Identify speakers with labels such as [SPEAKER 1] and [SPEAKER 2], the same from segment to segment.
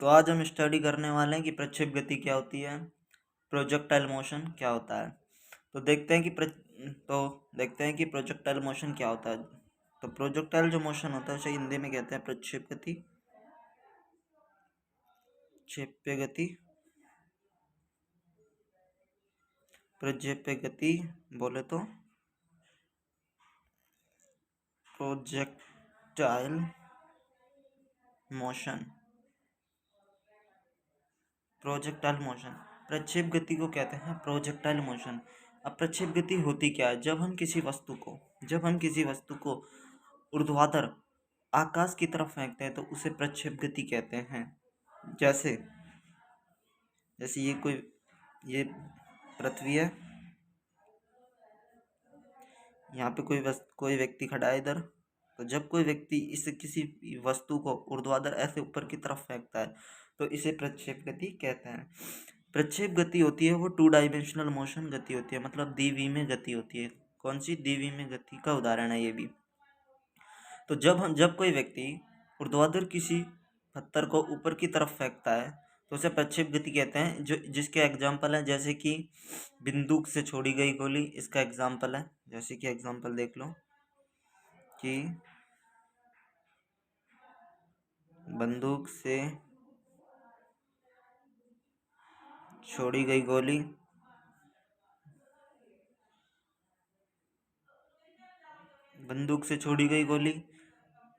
[SPEAKER 1] तो आज हम स्टडी करने वाले हैं कि प्रक्षेप गति क्या होती है, प्रोजेक्टाइल मोशन क्या होता है। तो देखते हैं कि प्रोजेक्टाइल मोशन क्या होता है। तो प्रोजेक्टाइल जो मोशन होता है उसे हिंदी में कहते हैं प्रक्षेप गति। क्षेप्य गति, प्रक्षेप्य गति बोले तो प्रोजेक्टाइल मोशन। प्रक्षेप गति को कहते हैं प्रोजेक्टाइल मोशन। अब प्रक्षेप गति होती क्या है? जब हम किसी वस्तु को ऊर्ध्वाधर आकाश की तरफ फेंकते हैं तो उसे प्रक्षेप गति कहते हैं। जैसे जैसे ये पृथ्वी है, यहाँ पे कोई व्यक्ति खड़ा है इधर। तो जब कोई व्यक्ति इस किसी वस्तु को ऊर्ध्वाधर ऐसे ऊपर की तरफ फेंकता है तो इसे प्रक्षेप गति कहते हैं। प्रक्षेप गति होती है वो 2 डायमेंशनल मोशन गति होती है, मतलब द्विविमीय गति होती है। कौन सी? द्विविमीय गति का उदाहरण है ये भी। तो जब कोई व्यक्ति ऊर्ध्वाधर किसी पत्थर को ऊपर की तरफ फेंकता है तो उसे प्रक्षेप गति कहते हैं। जिसके एग्जाम्पल है जैसे कि बंदूक से छोड़ी गई गोली, इसका एग्जाम्पल है। जैसे कि एग्जाम्पल देख लो कि बंदूक से छोड़ी गई गोली,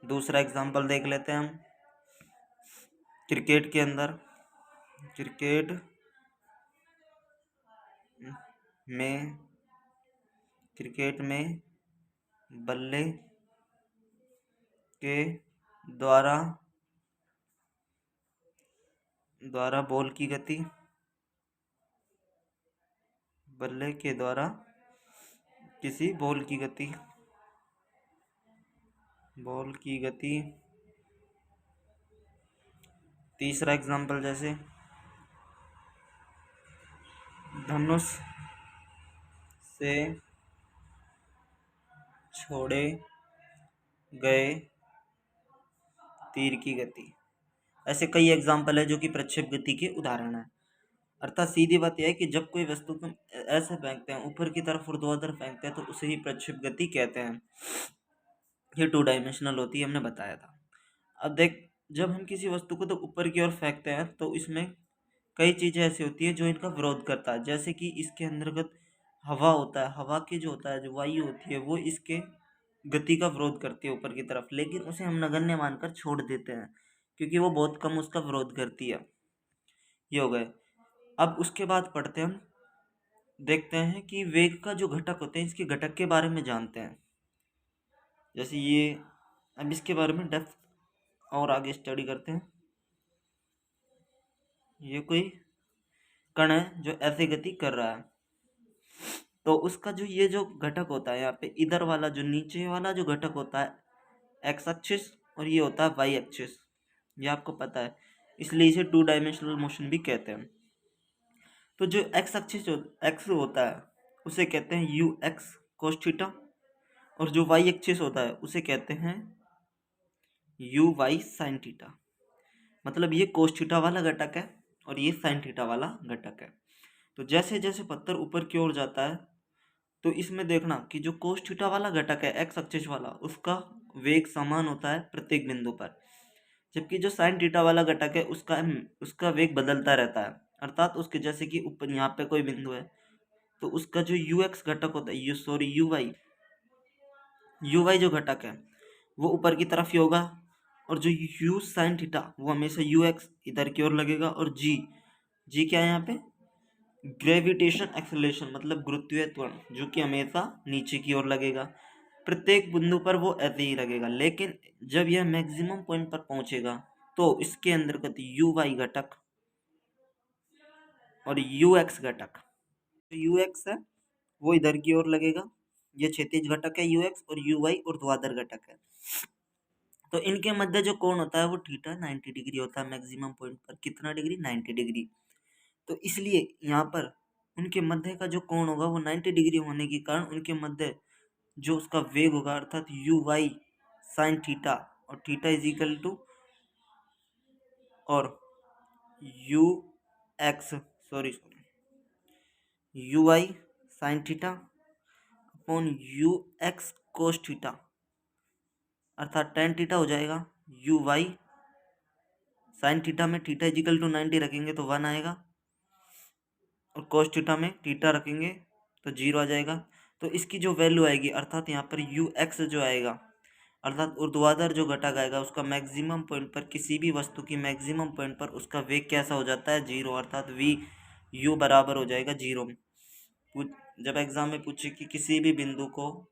[SPEAKER 1] दूसरा एग्जाम्पल देख लेते हैं हम। क्रिकेट में बल्ले के द्वारा बॉल की गति, बल्ले के द्वारा किसी बॉल की गति। तीसरा एग्जाम्पल जैसे धनुष से छोड़े गए तीर की गति। ऐसे कई एग्जाम्पल है जो कि प्रक्षेप गति के उदाहरण है। अर्थात सीधी बात यह है कि जब कोई वस्तु को ऐसे फेंकते हैं, ऊपर की तरफ ऊर्ध्वाधर फेंकते हैं तो उसे ही प्रक्षेप गति कहते हैं। ये 2 डायमेंशनल होती है, हमने बताया था। अब देख, जब हम किसी वस्तु को तो ऊपर की ओर फेंकते हैं तो इसमें कई चीज़ें ऐसी होती है जो इनका विरोध करता है। जैसे कि इसके अंतर्गत हवा होता है, हवा की जो होता है, जो वायु होती है, वो इसके गति का विरोध करती है ऊपर की तरफ, लेकिन उसे हम नगण्य मानकर छोड़ देते हैं क्योंकि वो बहुत कम उसका विरोध करती है। ये हो गए। अब उसके बाद पढ़ते हैं हम, देखते हैं कि वेग का जो घटक होते हैं, इसके घटक के बारे में जानते हैं। जैसे ये, अब इसके बारे में डेप्थ और आगे स्टडी करते हैं। ये कोई कण है जो ऐसे गति कर रहा है, तो उसका ये जो घटक होता है, यहाँ पे इधर वाला जो नीचे वाला जो घटक होता है एक्स एक्सिस, और ये होता है वाई एक्सिस। ये आपको पता है, इसलिए इसे 2 डायमेंशनल मोशन भी कहते हैं। तो जो एक्स एक्सिस एक्स होता है उसे कहते हैं यू एक्स कोस थीटा, और जो वाई एक्सिस होता है उसे कहते हैं यू वाई साइन थीटा। मतलब ये कोस थीटा वाला घटक है और ये साइन थीटा वाला घटक है। तो जैसे जैसे पत्थर ऊपर की ओर जाता है तो इसमें देखना कि जो कोस थीटा वाला घटक है एक्स एक्सिस वाला, उसका वेग समान होता है प्रत्येक बिंदु पर, जबकि जो साइन थीटा वाला घटक है उसका वेग बदलता रहता है। अर्थात उसके जैसे कि ऊपर यहाँ पे कोई बिंदु है तो उसका जो यू एक्स घटक होता है, यू वाई जो घटक है वो ऊपर की तरफ ही होगा, और जो यू साइन थीटा वो हमेशा यू एक्स इधर की ओर लगेगा, और जी क्या है यहाँ पे? ग्रेविटेशन एक्सेलरेशन, मतलब गुरुत्वीय त्वरण, जो कि हमेशा नीचे की ओर लगेगा। प्रत्येक बिंदु पर वो ऐसे ही लगेगा, लेकिन जब यह मैक्सिमम पॉइंट पर पहुंचेगा तो इसके अंतर्गत यू वाई घटक और यू एक्स घटक, यू एक्स है वो इधर की ओर लगेगा, ये क्षैतिज घटक है यू एक्स, और यू वाई ऊर्ध्वाधर घटक है। तो इनके मध्य जो कोण होता है वो थीटा 90 डिग्री होता है। मैक्सिमम पॉइंट पर कितना डिग्री? 90 डिग्री। तो इसलिए यहाँ पर उनके मध्य का जो कोण होगा वो 90 डिग्री होने के कारण उनके मध्य जो उसका वेग होगा, अर्थात यू वाई साइन थीटा, और थीटा इज इक्वल टू, और u x u y sine theta upon u x cos theta, अर्थात टेन थीटा हो जाएगा। यू वाई साइन थीटा में थीटा इजिकल टू 90 रखेंगे तो 1 आएगा, और कोस थीटा में थीटा रखेंगे तो 0 आ जाएगा। तो इसकी जो वैल्यू आएगी, अर्थात यहाँ पर यू एक्स जो आएगा, अर्थात ऊर्ध्वाधर जो घटक आएगा उसका मैक्सिमम पॉइंट पर, किसी भी वस्तु की मैक्सिमम पॉइंट पर उसका वेग कैसा हो जाता है, 0, अर्थात वी यू बराबर हो जाएगा 0। जब एग्जाम में पूछे कि किसी भी बिंदु को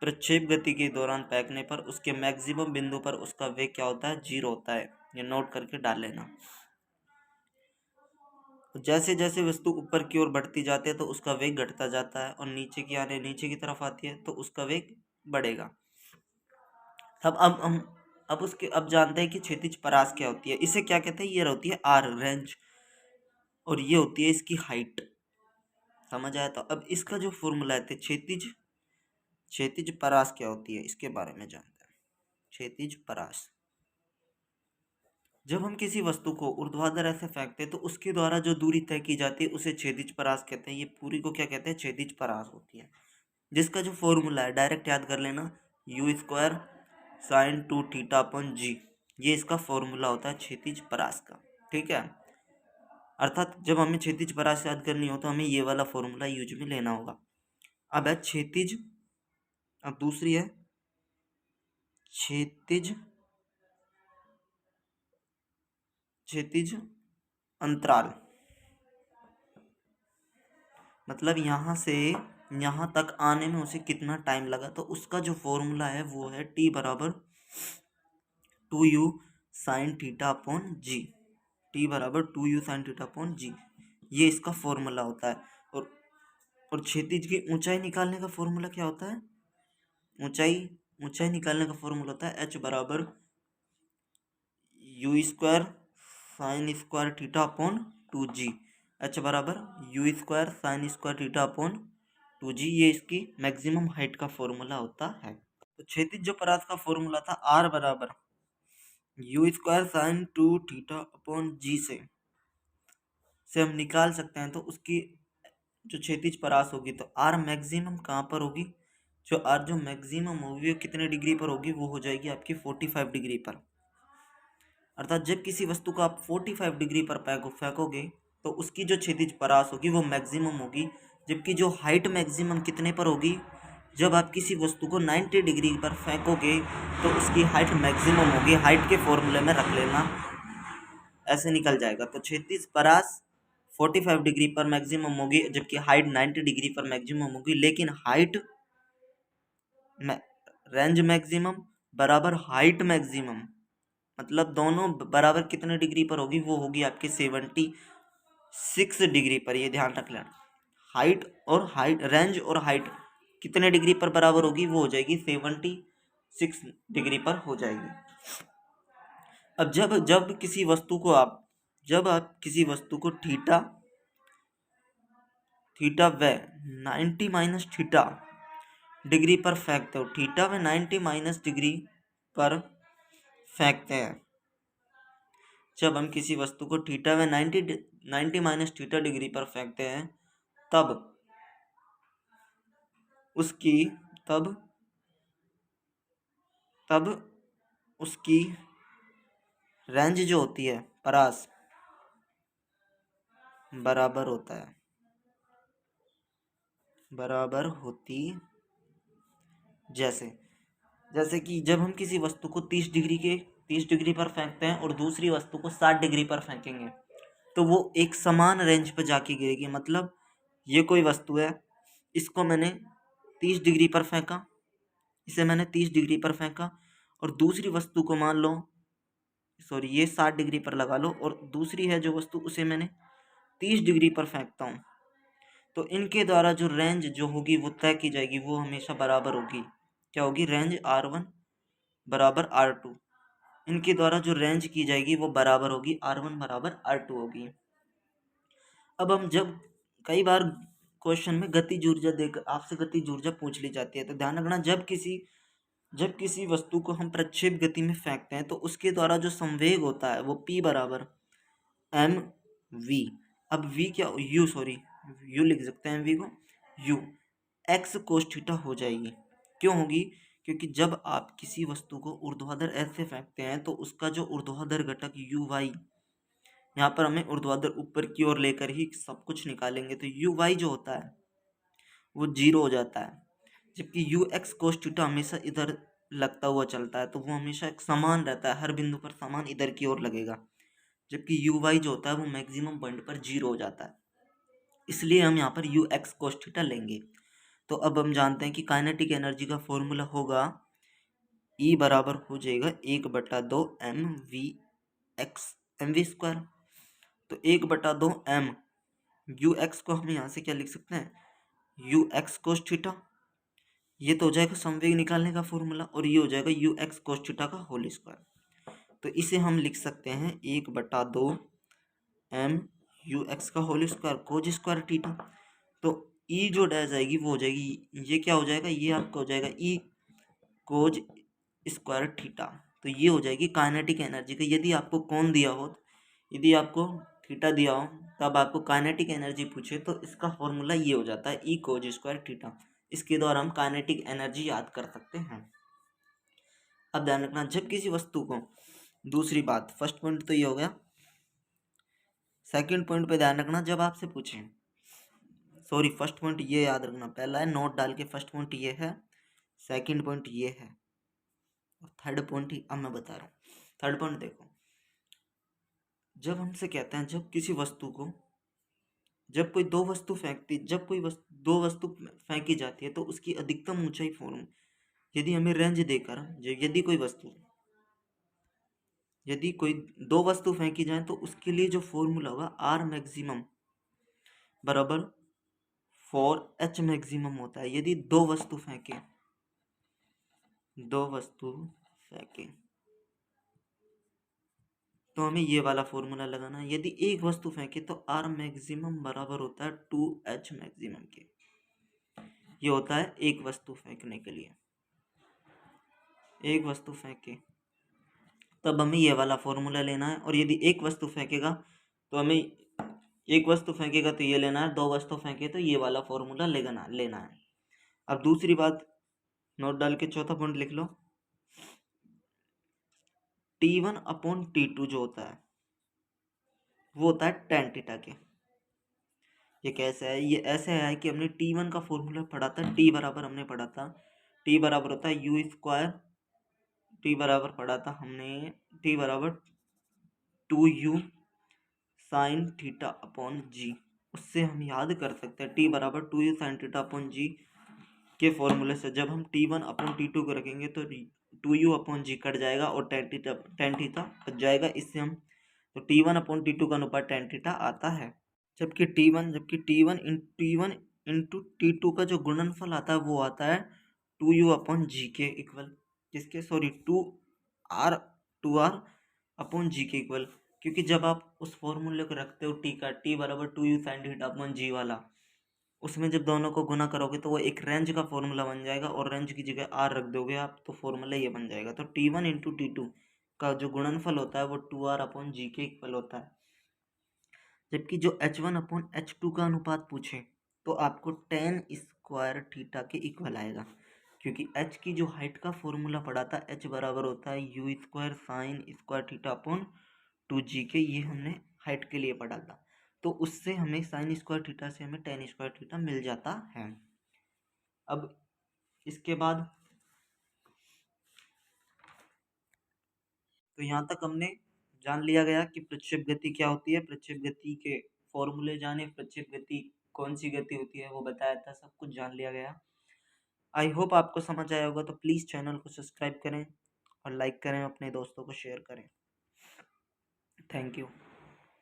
[SPEAKER 1] प्रक्षेप गति के दौरान फेंकने पर उसके मैक्सिमम बिंदु पर उसका वेग क्या होता है, 0 होता है। ये नोट करके डाल लेना। जैसे जैसे वस्तु ऊपर की ओर बढ़ती जाती है तो उसका वेग घटता जाता है, और नीचे की तरफ आती है तो उसका वेग बढ़ेगा। अब जानते हैं कि क्षैतिज परास क्या होती है। इसे क्या कहते हैं, ये होती है आर रेंज, और ये होती है इसकी हाइट। समझ आया? तो अब इसका जो फॉर्मूला है, क्षैतिज परास क्या होती है इसके बारे में जानते हैं। क्षैतिज परास, जब हम किसी वस्तु को ऊर्ध्वाधर ऐसे फेंकते हैं तो उसके द्वारा जो दूरी तय की जाती है उसे क्षैतिज परास कहते हैं। ये पूरी को क्या कहते हैं, क्षैतिज परास होती है। जिसका जो फॉर्मूला है डायरेक्ट याद कर लेना, U square sine 2 theta upon G, ये इसका फॉर्मूला होता है क्षैतिज परास का। ठीक है, अर्थात जब हमें क्षैतिज परास याद करनी हो तो हमें ये वाला फॉर्मूला यूज में लेना होगा। अब है क्षैतिज, अब दूसरी है क्षैतिज अंतराल, मतलब यहाँ से यहाँ तक आने में उसे कितना टाइम लगा। तो उसका जो फॉर्मूला है वो है टी बराबर 2u साइन थीटा अपॉन जी, टी बराबर 2u sign theta upon G, ये इसका फॉर्मूला होता है। और क्षैतिज की ऊंचाई निकालने का फॉर्मूला क्या होता है, ऊंचाई निकालने का फॉर्मूला होता है h बराबर U square sine square theta upon 2g, h बराबर U square sine square theta upon 2g, ये इसकी मैक्सिमम हाइट का फॉर्मूला होता है। तो क्षैतिज जो परास का फॉर्मूला था r बराबर U square sine 2 theta upon G से हम निकाल सकते हैं। तो उसकी जो क्षैतिज परास होगी तो आर मैक्सिमम कहाँ पर होगी, जो मैक्सिमम होगी वो कितने डिग्री पर होगी, वो हो जाएगी आपकी 45 डिग्री पर। अर्थात जब किसी वस्तु को आप 45 डिग्री पर फेंकोगे तो उसकी जो क्षैतिज परास होगी वो मैक्सिमम होगी, जबकि जो हाइट मैक्सिमम कितने पर होगी, जब आप किसी वस्तु को 90 डिग्री पर फेंकोगे तो उसकी हाइट मैक्सिमम होगी। हाइट के फॉर्मूले में रख लेना, ऐसे निकल जाएगा। तो क्षैतिज परास 45 डिग्री पर मैक्सिमम होगी, जबकि हाइट 90 डिग्री पर मैक्सिमम होगी। लेकिन हाइट रेंज मैक्सिमम बराबर हाइट मैक्सिमम, मतलब दोनों बराबर कितने डिग्री पर होगी, वो होगी आपके 76 डिग्री पर। ये ध्यान रख लेना, रेंज और हाइट कितने डिग्री पर बराबर होगी, वो हो जाएगी 76 डिग्री पर हो जाएगी। अब जब किसी वस्तु को आप किसी वस्तु को थीटा व 90 माइनस थीटा डिग्री पर फेंकते हो, थीटा व 90 माइनस डिग्री पर फेंकते हैं, जब हम किसी वस्तु को थीटा व 90 माइनस थीटा डिग्री पर फेंकते हैं तब उसकी रेंज जो होती है परास बराबर होती जैसे कि जब हम किसी वस्तु को 30 डिग्री पर फेंकते हैं और दूसरी वस्तु को 60 डिग्री पर फेंकेंगे तो वो एक समान रेंज पर जाके गिरेगी। मतलब ये कोई वस्तु है, इसको मैंने 30 डिग्री पर फेंका, इसे मैंने 30 डिग्री पर फेंका, और दूसरी वस्तु को मान लो, सॉरी ये 60 डिग्री पर लगा लो, और दूसरी है जो वस्तु उसे मैंने 30 डिग्री पर फेंकता हूँ, तो इनके द्वारा जो रेंज जो होगी वो तय की जाएगी, वो हमेशा बराबर होगी। क्या होगी, रेंज R1 बराबर R2, इनके द्वारा जो रेंज की जाएगी वो बराबर होगी R1 बराबर R2 होगी। अब हम जब कई बार क्वेश्चन में गतिज ऊर्जा देकर आपसे गतिज ऊर्जा पूछ ली जाती है, तो ध्यान रखना जब किसी वस्तु को हम प्रक्षेप गति में फेंकते हैं तो उसके द्वारा जो संवेग होता है वो P बराबर एम वी। अब वी क्या, यू सॉरी, यू लिख सकते हैं वी को, यू एक्स कोस थीटा हो जाएगी। क्यों होगी? क्योंकि जब आप किसी वस्तु को ऊर्ध्वाधर ऐसे फेंकते हैं तो उसका जो ऊर्ध्वाधर घटक यू वाई, यहाँ पर हमें ऊर्ध्वाधर ऊपर की ओर लेकर ही सब कुछ निकालेंगे, तो यू वाई जो होता है वो जीरो हो जाता है। जबकि यू एक्स कोस थीटा हमेशा इधर लगता हुआ चलता है, तो वो हमेशा एक समान रहता है, हर बिंदु पर समान इधर की ओर लगेगा। जबकि यू वाई जो होता है वो मैक्सिमम पॉइंट पर जीरो हो जाता है, इसलिए हम यहाँ पर यू एक्स कोस थीटा लेंगे। तो अब हम जानते हैं कि काइनेटिक एनर्जी का फॉर्मूला होगा ई बराबर हो जाएगा 1/2 m v x m v square. तो 1/2 एम यू एक्स को हम यहाँ से क्या लिख सकते हैं, यू एक्स कोस थीटा, ये तो हो जाएगा संवेग निकालने का फॉर्मूला, और ये हो जाएगा यू एक्स कोस थीटा का होल स्क्वायर। तो इसे हम लिख सकते हैं 1/2 एम यू एक्स का whole square cos square theta. तो ई जो रह जाएगी वो हो जाएगी, ये क्या हो जाएगा, ये आपका हो जाएगा ई कोज स्क्वायर थीटा। तो ये हो जाएगी काइनेटिक एनर्जी का। यदि आपको कौन दिया हो, यदि आपको थीटा दिया हो, तब आपको काइनेटिक एनर्जी पूछे, तो इसका फॉर्मूला ये हो जाता है ई कोज स्क्वायर थीटा। इसके द्वारा हम काइनेटिक एनर्जी याद कर सकते हैं। अब ध्यान रखना, जब किसी वस्तु को, दूसरी बात, फर्स्ट पॉइंट तो ये हो गया, सेकंड पॉइंट पे ध्यान रखना, जब आपसे पूछें, सॉरी फर्स्ट पॉइंट ये याद रखना, पहला है नोट डाल के, फर्स्ट पॉइंट ये है, सेकंड पॉइंट ये है, और थर्ड पॉइंट ही अब मैं बता रहा हूँ। थर्ड पॉइंट देखो, जब हमसे कहते हैं, जब किसी वस्तु को, जब कोई दो वस्तु फेंकती, जब कोई दो वस्तु फेंकी जाती है तो उसकी अधिकतम ऊंचाई फॉर्म, यदि हमें रेंज देकर, यदि कोई दो वस्तु फेंकी जाए तो उसके लिए जो फॉर्मूला होगा आर मैक्सिमम बराबर 4h मैक्सिमम होता है। यदि दो वस्तु फेंके तो हमें ये वाला फॉर्मूला लगाना है। यदि एक वस्तु फेंके तो आर मैक्सिमम बराबर होता है 2h मैक्सिमम के। ये होता है एक वस्तु फेंकने के लिए, एक वस्तु फेंके तब हमें ये वाला फॉर्मूला लेना है। और यदि एक वस्तु फेंकेगा तो हमें, एक वस्तु फेंकेगा तो ये लेना है, दो वस्तु फेंके तो ये वाला फॉर्मूला लेना है। अब दूसरी बात नोट डाल के चौथा पॉइंट लिख लो, T1/T2 जो होता है वो होता है tan थीटा के। ये कैसे है? ये ऐसे है कि हमने T1 का फॉर्मूला पढ़ा था, T बराबर हमने पढ़ा था, T बराबर होता है यू स्क्वायर, T बराबर पढ़ा था हमने, T बराबर 2u साइन थीटा अपॉन जी। उससे हम याद कर सकते हैं T बराबर 2u साइन थीटा अपॉन जी के फॉर्मूले से, जब हम T1/T2 को रखेंगे तो 2u अपॉन जी कट जाएगा और tan थीटा बच जाएगा। इससे हम, तो T1/T2 का अनुपात tan थीटा आता है। जबकि T1 इंटू T2 का जो गुणनफल आता है वो आता है 2u अपॉन जी के इक्वल, किसके, सॉरी 2r अपॉन जी के इक्वल। क्योंकि जब आप उस फॉर्मूले को रखते हो T बराबर 2u साइन थीटा अपॉन जी वाला, उसमें जब दोनों को गुना करोगे तो वो एक रेंज का फॉर्मूला बन जाएगा, और रेंज की जगह आर रख दोगे आप तो फॉर्मूला ये बन जाएगा। तो T1 इंटू T2 का जो गुणनफल होता है वो 2r अपॉन जी के इक्वल होता है। जबकि जो H1/H2 का अनुपात पूछे तो आपको tan स्क्वायर थीटा के इक्वल आएगा, क्योंकि H की जो हाइट का फॉर्मूला पड़ा था, H बराबर होता है you square sine square theta upon 2g के, ये हमने हाइट के लिए पढ़ा था। तो उससे हमें साइन स्क्वायर थीटा से हमें tan स्क्वायर थीटा मिल जाता है। अब इसके बाद तो यहाँ तक हमने जान लिया गया कि प्रक्षेप गति क्या होती है, प्रक्षेप गति के फॉर्मूले जाने, प्रक्षेप गति कौन सी गति होती है वो बताया था, सब कुछ जान लिया गया। आई होप आपको समझ आया होगा। तो प्लीज़ चैनल को सब्सक्राइब करें और लाइक करें, अपने दोस्तों को शेयर करें। Thank you.